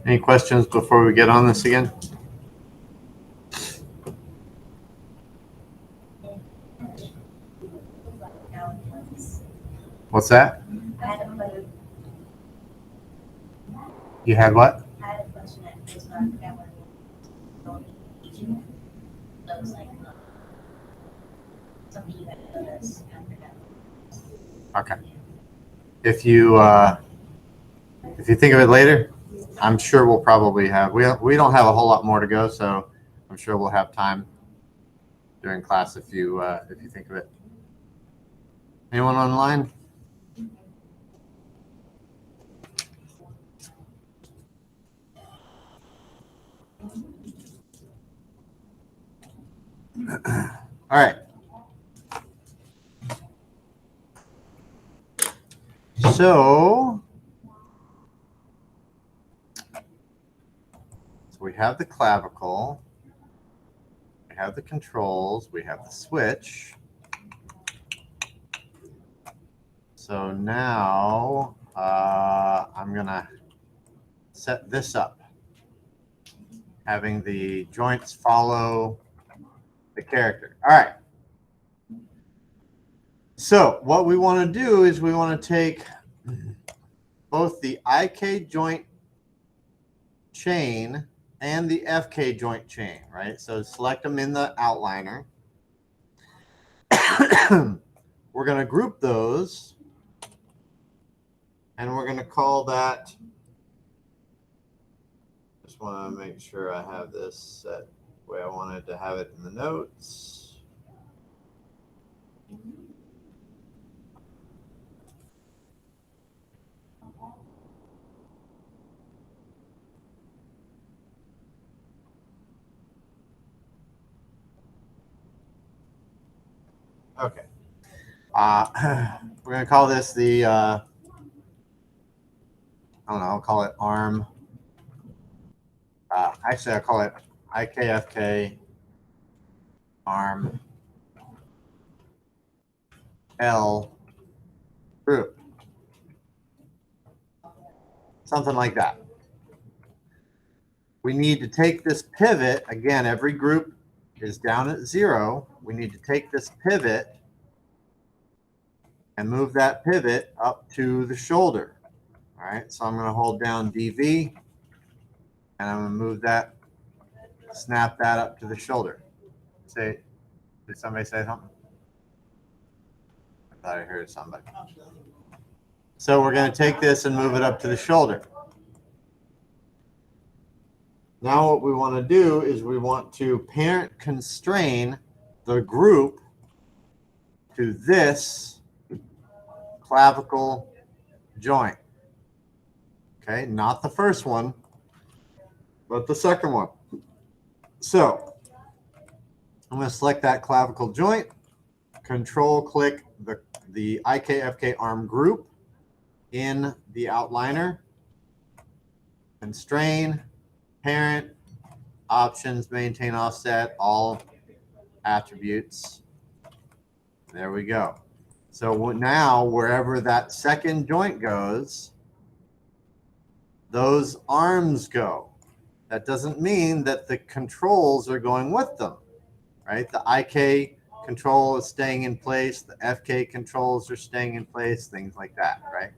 Any questions before we get on this again? What's that? You had what? I had a question at first, but I forgot what it was. It was like something you had told us. I forgot. Okay. If you think of it later, I'm sure we'll probably have. We don't have a whole lot more to go, so I'm sure we'll have time during class if you think of it. Anyone online? All right. So we have the clavicle, we have the controls, we have the switch. So now I'm going to set this up, having the joints follow the character. All right. So what we want to do is we want to take both the IK joint chain and the FK joint chain, right? So select them in the outliner. We're going to group those, and we're going to call that, just want to make sure I have this set the way I wanted to have it in the notes. Okay. We're going to call this the, I don't know, I'll call it ARM. Actually, I'll call it IKFK ARM L group. Something like that. We need to take this pivot. Again, every group is down at 0. We need to take this pivot and move that pivot up to the shoulder. All right, so I'm going to hold down DV, and I'm going to move that, snap that up to the shoulder. Did somebody say something? I thought I heard somebody. So we're going to take this and move it up to the shoulder. Now what we want to do is we want to parent constrain the group to this clavicle joint. Okay, not the first one, but the second one. So I'm going to select that clavicle joint, control click the IKFK arm group in the outliner, constrain, parent, options, maintain offset, all attributes. There we go. So now wherever that second joint goes, those arms go. That doesn't mean that the controls are going with them, right? The IK control is staying in place. The FK controls are staying in place, things like that, right?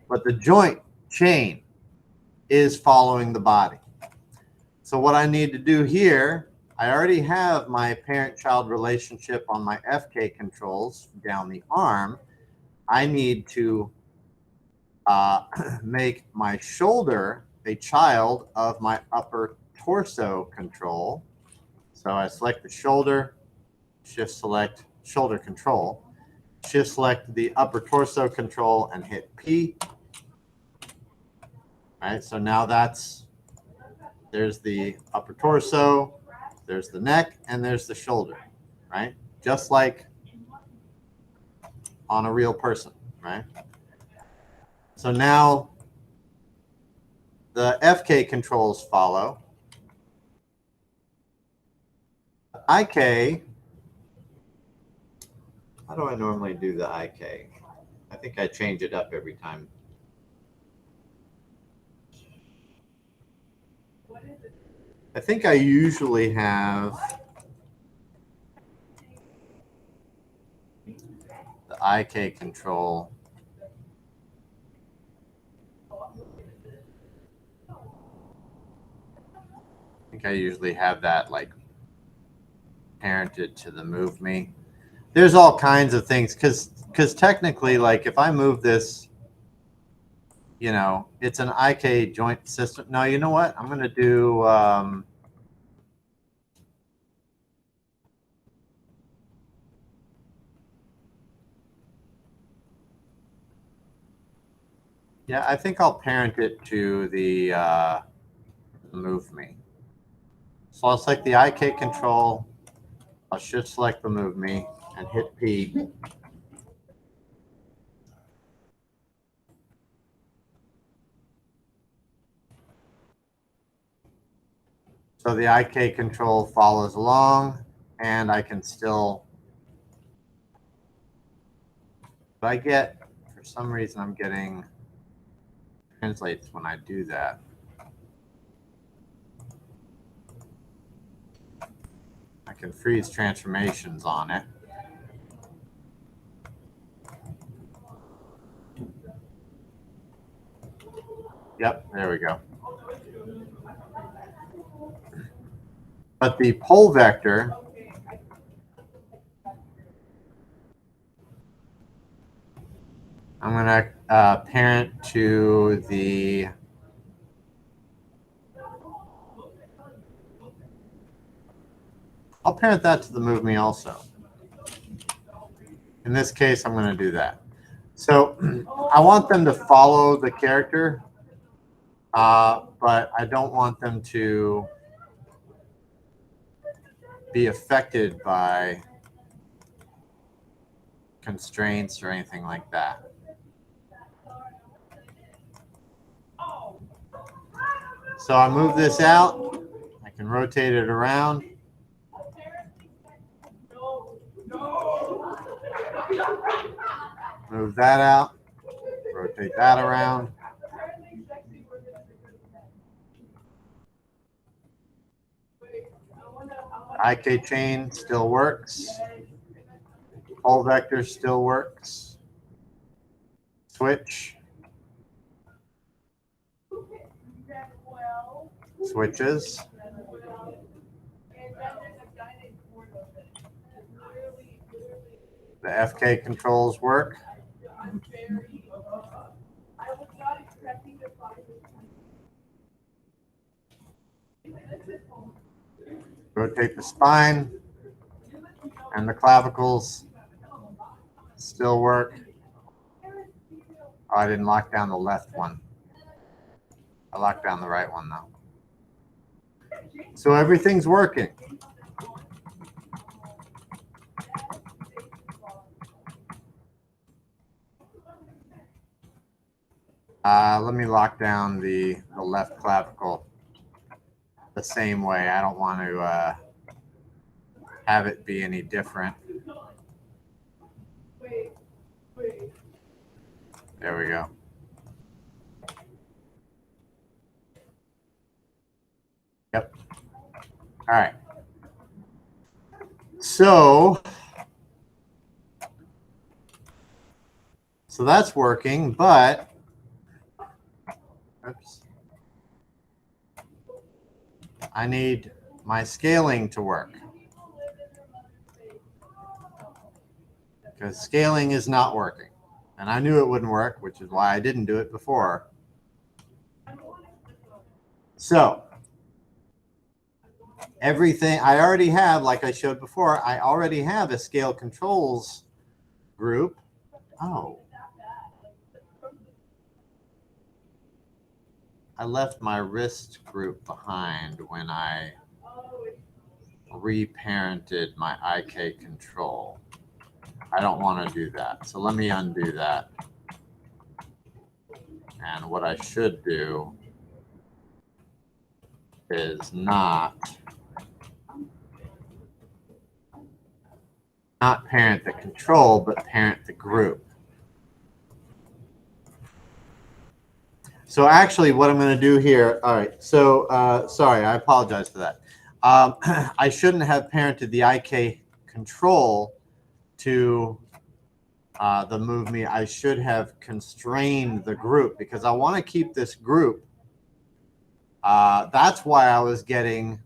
But the joint chain is following the body. So what I need to do here, I already have my parent-child relationship on my FK controls down the arm. I need to make my shoulder a child of my upper torso control. So I select the shoulder, shift select shoulder control, shift select the upper torso control and hit P. All right, so now there's the upper torso, there's the neck, and there's the shoulder, right? Just like on a real person, right? So now the FK controls follow. IK, how do I normally do the IK? I think I change it up every time. I think I usually have the IK control. I think I usually have that like parented to the move me. There's all kinds of things because technically, like if I move this, you know, it's an IK joint system. No, you know what? I'm going to do yeah, I think I'll parent it to the move me. So I'll select the IK control. I'll shift select the move me and hit P. So the IK control follows along, and I can still, but I get, for some reason I'm getting translates when I do that. I can freeze transformations on it. Yep, there we go. But the pole vector, I'm going to parent to the I'll parent that to the move me also. In this case, I'm going to do that. So I want them to follow the character, but I don't want them to be affected by constraints or anything like that. So I move this out. I can rotate it around. Move that out. Rotate that around. IK chain still works. Pole vector still works. Switch. Switches. The FK controls work. Rotate the spine, and the clavicles still work. Oh, I didn't lock down the left one. I locked down the right one though. So everything's working. Let me lock down the left clavicle the same way. I don't want to have it be any different. There we go. Yep. All right. So that's working, but oops. I need my scaling to work. Because scaling is not working. And I knew it wouldn't work, which is why I didn't do it before. So everything I already have, like I showed before, I already have a scale controls group. Oh. I left my wrist group behind when I reparented my IK control. I don't want to do that. So let me undo that. And what I should do is not parent the control, but parent the group. So actually what I'm going to do here, all right, so sorry, I apologize for that. I shouldn't have parented the IK control to the move me. I should have constrained the group because I want to keep this group. That's why I was getting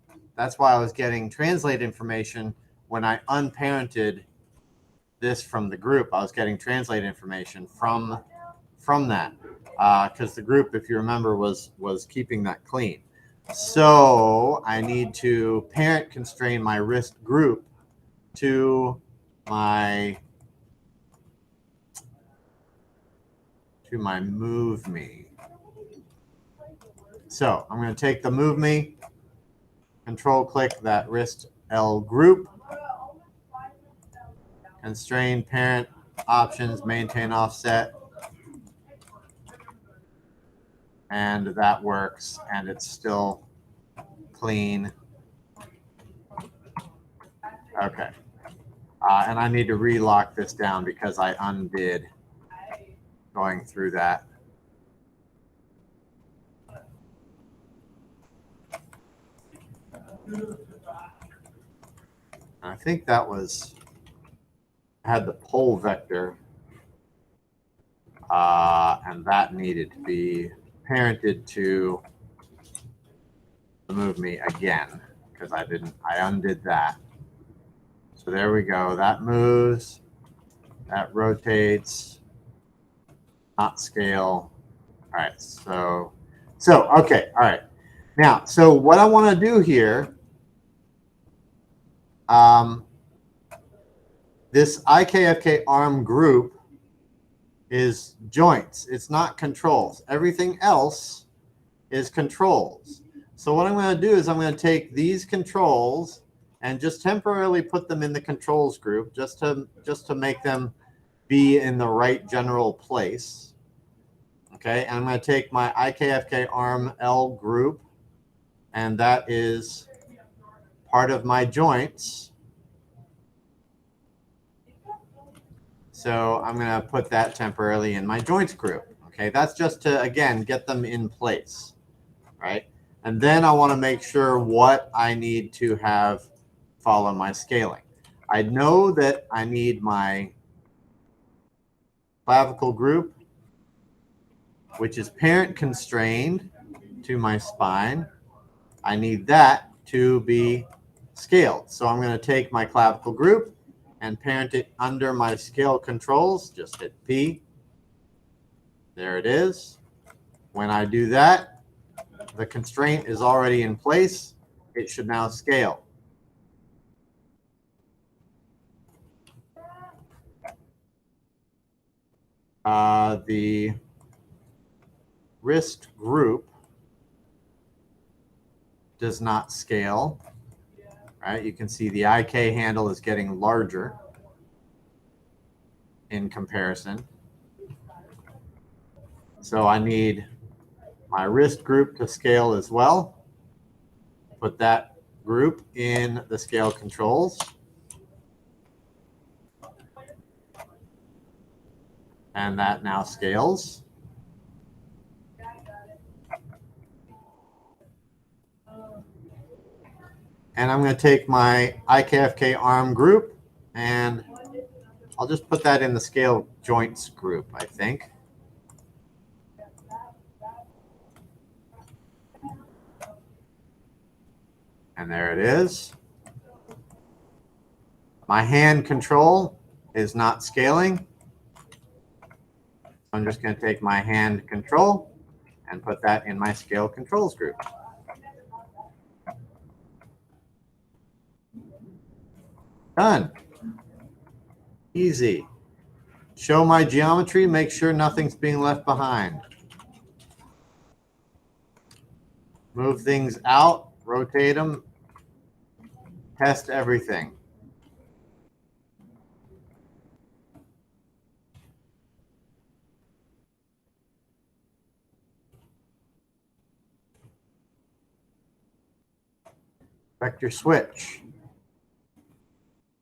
translate information when I unparented this from the group. I was getting translate information from that because the group, if you remember, was keeping that clean. So I need to parent constrain my wrist group to my move me. So I'm going to take the move me, control click that wrist L group, constrain parent options, maintain offset, and that works, and it's still clean. Okay. And I need to relock this down because I undid going through that. I think that was, had the pole vector, and that needed to be parented to move me again because I undid that. So there we go. That moves, that rotates, not scale. All right, so okay, all right. Now, so what I want to do here, this IKFK arm group is joints. It's not controls. Everything else is controls. So what I'm going to do is I'm going to take these controls and just temporarily put them in the controls group just to make them be in the right general place. Okay, and I'm going to take my IKFK arm L group, and that is part of my joints. So I'm going to put that temporarily in my joints group. Okay, that's just to, again, get them in place, right? And then I want to make sure what I need to have follow my scaling. I know that I need my clavicle group, which is parent constrained to my spine. I need that to be scaled. So I'm going to take my clavicle group and parent it under my scale controls. Just hit P. There it is. When I do that, the constraint is already in place. It should now scale. The wrist group does not scale. Right? You can see the IK handle is getting larger in comparison. So I need my wrist group to scale as well. Put that group in the scale controls. And that now scales. And I'm going to take my IKFK arm group and I'll just put that in the scale joints group, I think. And there it is. My hand control is not scaling. I'm just going to take my hand control and put that in my scale controls group. Done. Easy. Show my geometry, make sure nothing's being left behind. Move things out, rotate them, test everything. Vector switch.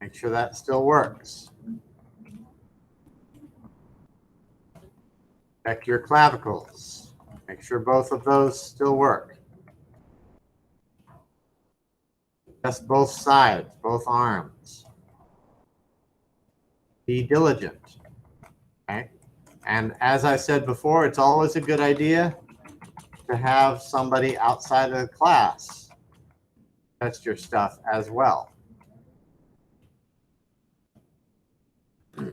Make sure that still works. Check your clavicles. Make sure both of those still work. Test both sides, both arms. Be diligent. Okay? And as I said before, it's always a good idea to have somebody outside of the class test your stuff as well. So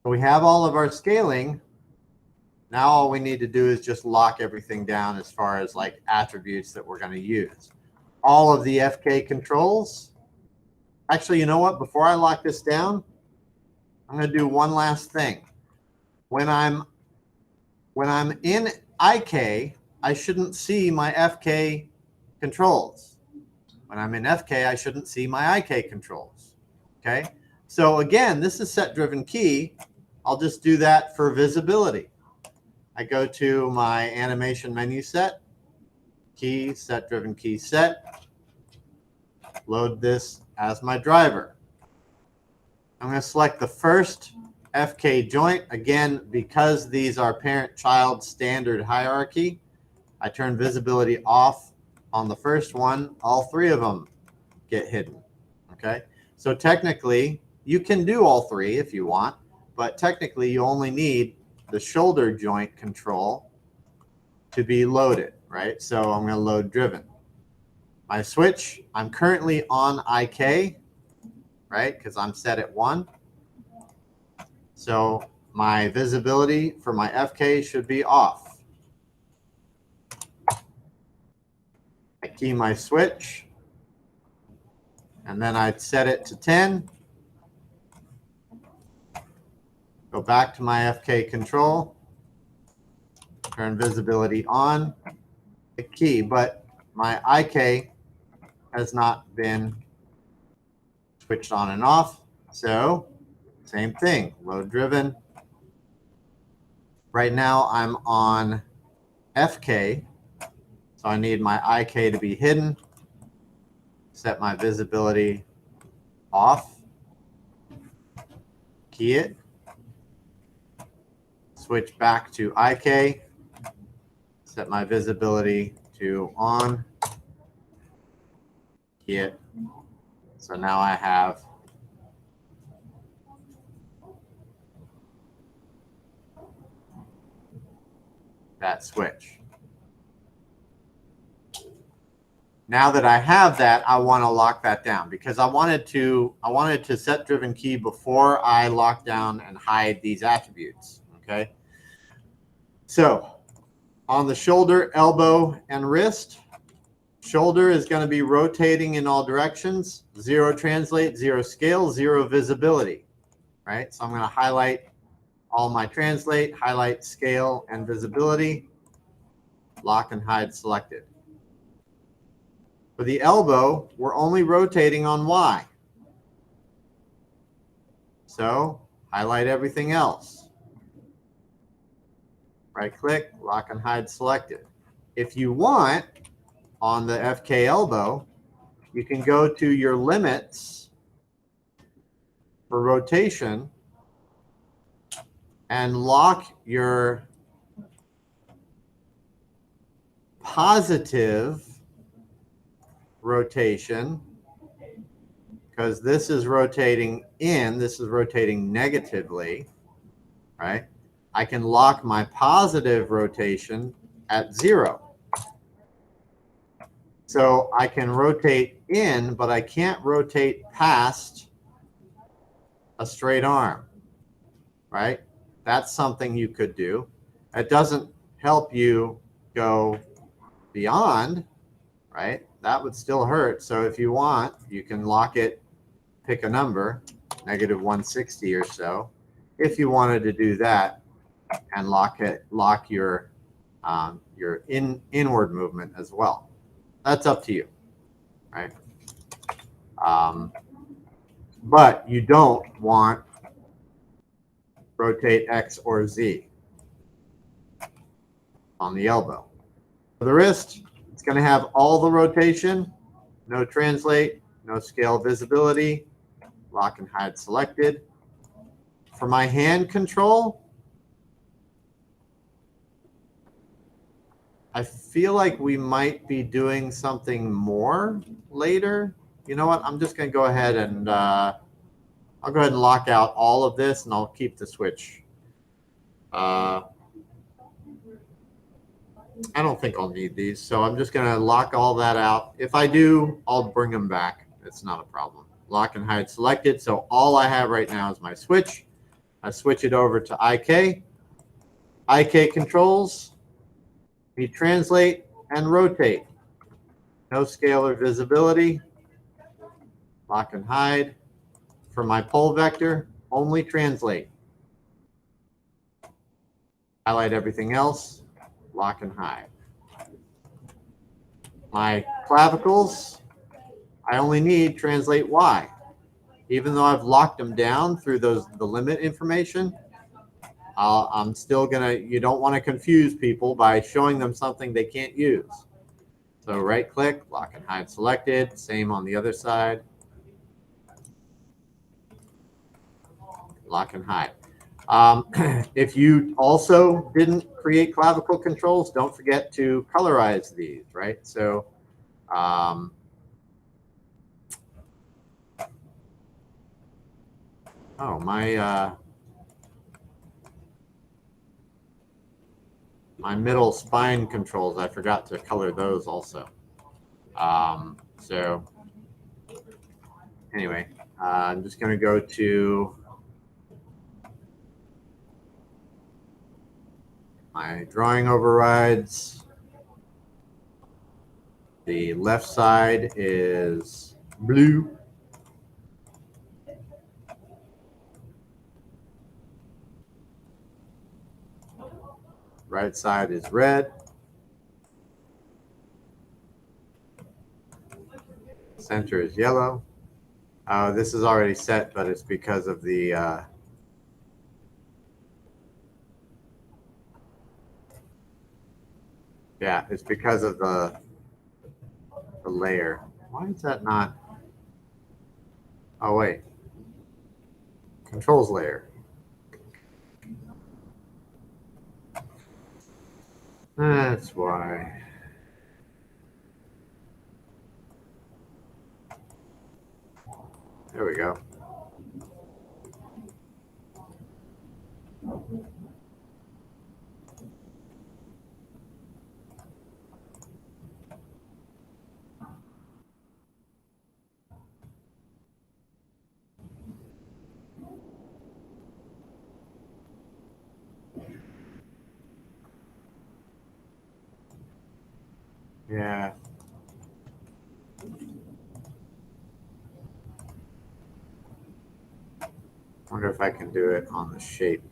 we have all of our scaling. Now all we need to do is just lock everything down as far as like attributes that we're going to use. All of the FK controls. Actually, you know what? Before I lock this down, I'm going to do one last thing. When I'm in IK, I shouldn't see my FK controls. When I'm in FK, I shouldn't see my IK controls. Okay? So again, this is set-driven key. I'll just do that for visibility. I go to my animation menu set, key, set-driven key set, load this as my driver. I'm going to select the first FK joint. Again, because these are parent-child standard hierarchy, I turn visibility off on the first one. All three of them get hidden. Okay? So technically, you can do all three if you want, but technically you only need the shoulder joint control to be loaded, right? So I'm going to load driven. My switch, I'm currently on IK, right? Because I'm set at 1. So my visibility for my FK should be off. I key my switch, and then I'd set it to 10. Go back to my FK control, turn visibility on, hit key, but my IK has not been switched on and off. So same thing, load driven. Right now I'm on FK, so I need my IK to be hidden. Set my visibility off, key it, switch back to IK, set my visibility to on, key it. So now I have that switch. Now that I have that, I want to lock that down because I wanted to set driven key before I lock down and hide these attributes. Okay. So on the shoulder, elbow, and wrist, shoulder is going to be rotating in all directions. 0 translate, 0 scale, 0 visibility. Right. So I'm going to highlight all my translate, highlight scale and visibility, lock and hide selected. For the elbow, we're only rotating on Y. So highlight everything else. Right click, lock and hide selected. If you want, on the FK elbow, you can go to your limits for rotation and lock your positive rotation, because this is rotating in, this is rotating negatively, right? I can lock my positive rotation at 0. So I can rotate in, but I can't rotate past a straight arm, right? That's something you could do. It doesn't help you go beyond, right? That would still hurt. So if you want, you can lock it, pick a number, -160 or so, if you wanted to do that, and lock your inward movement as well. That's up to you, right? But you don't want rotate X or Z on the elbow. For the wrist, it's going to have all the rotation, no translate, no scale visibility, lock and hide selected. For my hand control, I feel like we might be doing something more later. You know what? I'm just going to go ahead and I'll go ahead and lock out all of this, and I'll keep the switch. I don't think I'll need these, so I'm just going to lock all that out. If I do, I'll bring them back. It's not a problem. Lock and hide selected. So all I have right now is my switch. I switch it over to IK. IK controls. We translate and rotate. No scalar visibility. Lock and hide. For my pole vector, only translate. Highlight everything else. Lock and hide. My clavicles, I only need translate Y. Even though I've locked them down through the limit information, I'm still gonna, you don't want to confuse people by showing them something they can't use. So right click, lock and hide selected, same on the other side. Lock and hide. If you also didn't create clavicle controls, don't forget to colorize these, right? So oh, my middle spine controls, I forgot to color those also. So anyway, I'm just going to go to my drawing overrides. The left side is blue. Right side is red. Center is yellow. This is already set, but it's because of the yeah, it's because of the layer. Why is that not? Oh wait, controls layer. That's why. There we go. Yeah. Wonder if I can do it on the shape.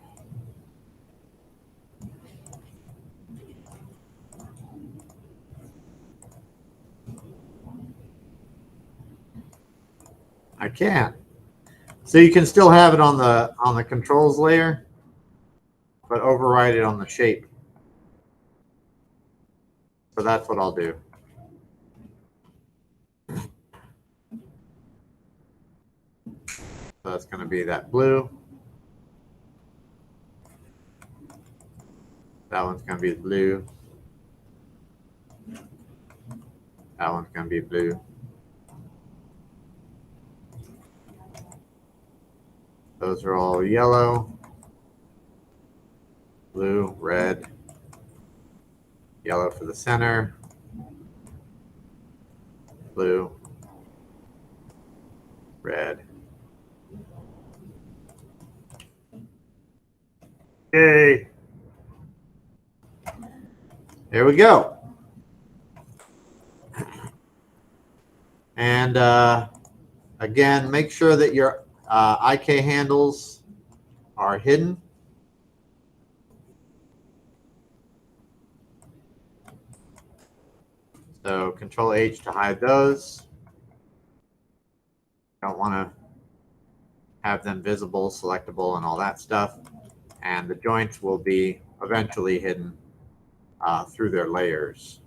I can't. So you can still have it on the controls layer, but override it on the shape. So that's what I'll do. So that's going to be that blue. That one's going to be blue. That one's going to be blue. Those are all yellow, blue, red, yellow for the center, blue, red. Yay! There we go. And again, make sure that your IK handles are hidden. So Control H to hide those. Don't want to have them visible, selectable, and all that stuff. And the joints will be eventually hidden through their layers.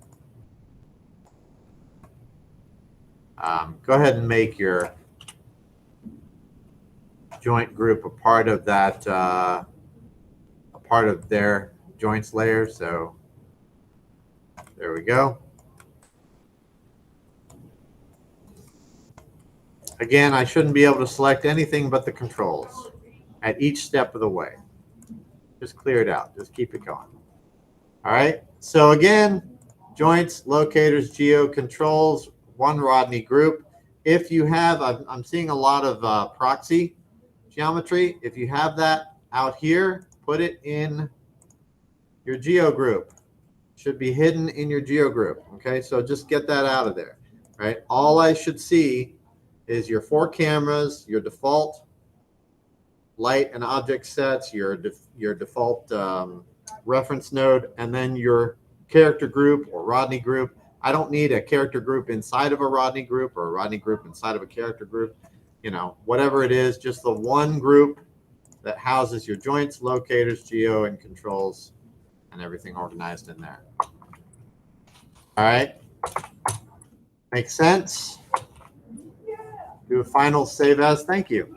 Go ahead and make your joint group a part of that, a part of their joints layer. So There we go. Again, I shouldn't be able to select anything but the controls at each step of the way. Just clear it out. Just keep it going. All right. So again, joints, locators, geo controls, one Rodney group. If you have, I'm seeing a lot of proxy geometry. If you have that out here, put it in your geo group. Should be hidden in your geo group. Okay, so just get that out of there. Right. All I should see is your 4 cameras, your default light and object sets, your default reference node, and then your character group or Rodney group. I don't need a character group inside of a Rodney group or a Rodney group inside of a character group. You know, whatever it is, just the one group that houses your joints, locators, geo, and controls, and everything organized in there. All right. Makes sense? Do a final save as. Thank you.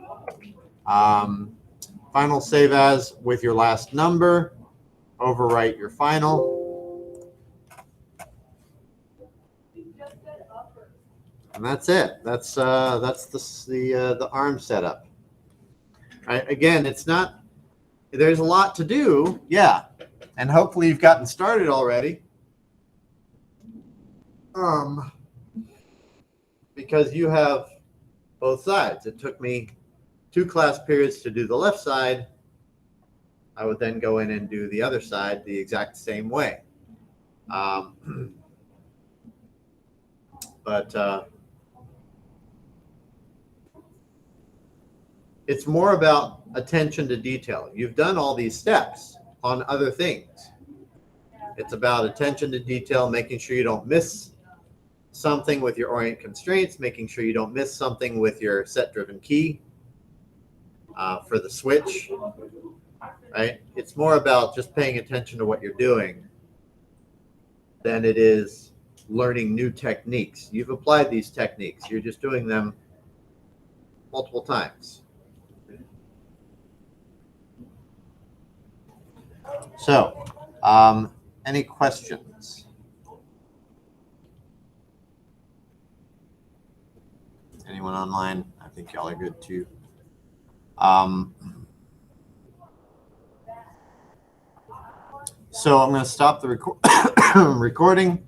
Final save as with your last number. Overwrite your final. And that's it. That's the ARM setup. Right? Again, it's not. There's a lot to do. Yeah, and hopefully you've gotten started already. Because you have both sides. It took me 2 class periods to do the left side. I would then go in and do the other side the exact same way. But it's more about attention to detail. You've done all these steps on other things. It's about attention to detail, making sure you don't miss something with your orient constraints, making sure you don't miss something with your set-driven key for the switch, right? It's more about just paying attention to what you're doing than it is learning new techniques. You've applied these techniques. You're just doing them multiple times. So, any questions? Anyone online? I think y'all are good too. So I'm going to stop the recording.